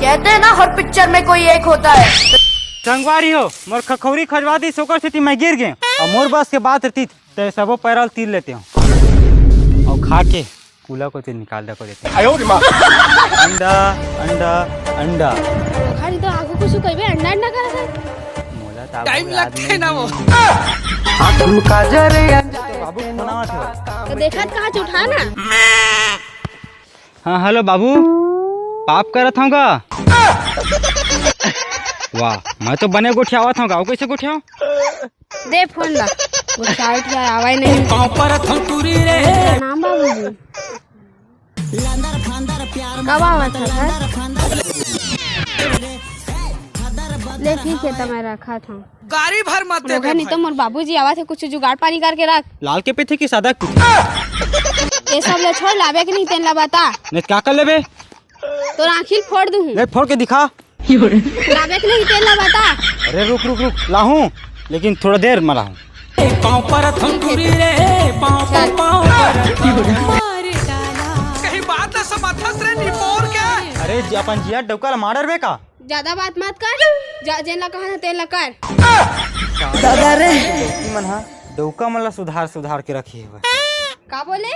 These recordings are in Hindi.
कहते हैं ना हर पिक्चर में कोई एक होता है। संगवारी हो मोर खखौरी खजवा दी सोकर से मैं गिर गए और मोर बस के बात रहती तो सबो पैरल तीर लेते हूँ और खा के कूला को तीर निकाल दे को देते अंडा अंडा अंडा खाली तो आगू कुछ कहबे अंडा अंडा करत है। मोला टाइम लगते ना वो बाबू बनावत हो। तो देखत कहाँ से उठा ना। हाँ हेलो बाबू पाप करत हूँ का वाह मैं तो बने गोठियावत हूँ गाँव कैसे गोठियाओ दे फोन ला वो साइड का आवाज नहीं नाम बाबूजी कब आवत था ले ठीक है तो मैं रखा था गाड़ी भर मत दे नहीं तो मोर बाबूजी आवा थे कुछ जुगाड़ पानी करके रख लाल के पे थे कि सादा कुछ ये सब ले छोड़ लावे कि नहीं तेन ला बता नहीं क्या कर लेबे तो आखिर फोड़ दूँ नहीं फोड़ के दिखा लावे कि नहीं तेन ला बता। अरे रुक रुक रुक लाहूं लेकिन थोड़ा देर में लाहूं कहीं बात न समझस रे निपोर के अरे अपन जिया डौका मारर बे का ज्यादा बात मत कर जेन ला कहा तेन ला कर दादा रे मन हा डौका मला सुधार सुधार के रखी है का बोले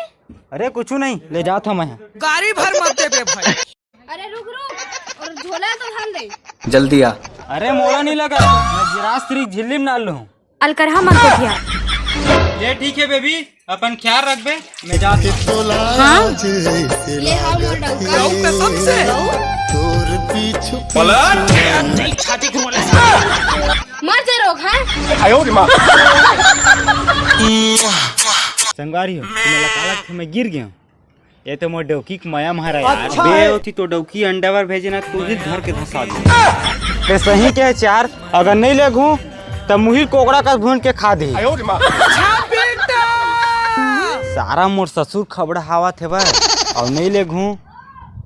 अरे कुछ नहीं ले जाता मैं गाड़ी भर मत दे बे भाई अरे रुक रुक और झोला तो थाम दे जल्दी आ। अरे मोला नहीं लगा मैं जिरास तेरी झिल्ली में डाल लूं अलकरहा मत कोठिया ये ठीक है बेबी अपन ख्याल रख बे मैं जाते हां ले हां मोर डंका कसम से पलट नहीं छाती के मोले मर जा रोग हां संगवारी हो तुम्हें काला थे मैं गिर गया ये तो मोर डौकी की माया मारा यार बे होती तो डौकी अंडावर भेजे ना तो ही घर के धसा दे ते सही के चार अगर नहीं लेगू तब मुही कोकड़ा का भून के खा दे सारा मोर ससुर खबड़ा हवा थे बा और नहीं लेगू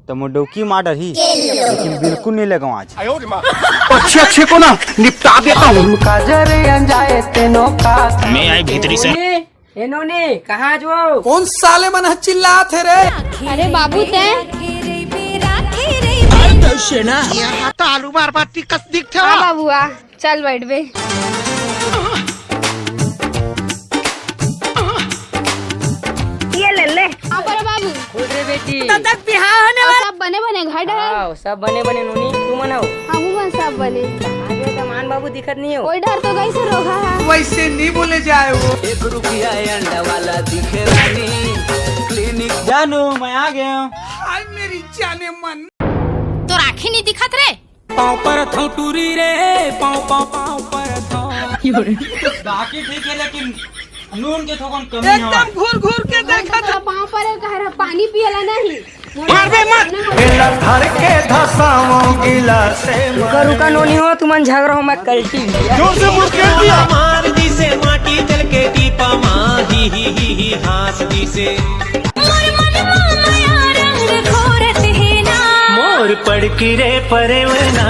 तो मोर डौकी मार ही लेकिन बिल्कुल नहीं लगवा आज अच्छे अच्छे को ना निपटा देता हूँ। मैं आई भीतरी से इन्होंने कहा जो कौन साले मन चिल्ला थे रे अरे बाबू ते यहाँ तो आलू मार बाटी कस दिख हां बाबूआ चल बैठ बे ये ले ले हां पर बाबू खुद रे बेटी तक बिहार होने सब बने बने घर है आओ सब बने बने नोनी तू मनाओ हम सब बने आगे तो मान बाबू दिखत नहीं हो कोई डर तो गई से रोगा है वैसे नहीं बोले जाए वो जानू मैं आ गया हूँ हाय मेरी जाने मन तो राखी नहीं दिखत रे पाँव पर थौ टूरी रे पाँव पर थौ बाकी ठीक है लेकिन नून के थोकन कमी है एकदम घूर घूर के देखा था पाँव पर कह रहा पानी पियला नहीं मार बे मत रुका रुका नोनी हो तुम झगड़ा हो मैं कल्टी जोर से मुड़ के दिया मार दी से माटी जल के दीपा माँ ही हास दी से मोर पड़ की रे परे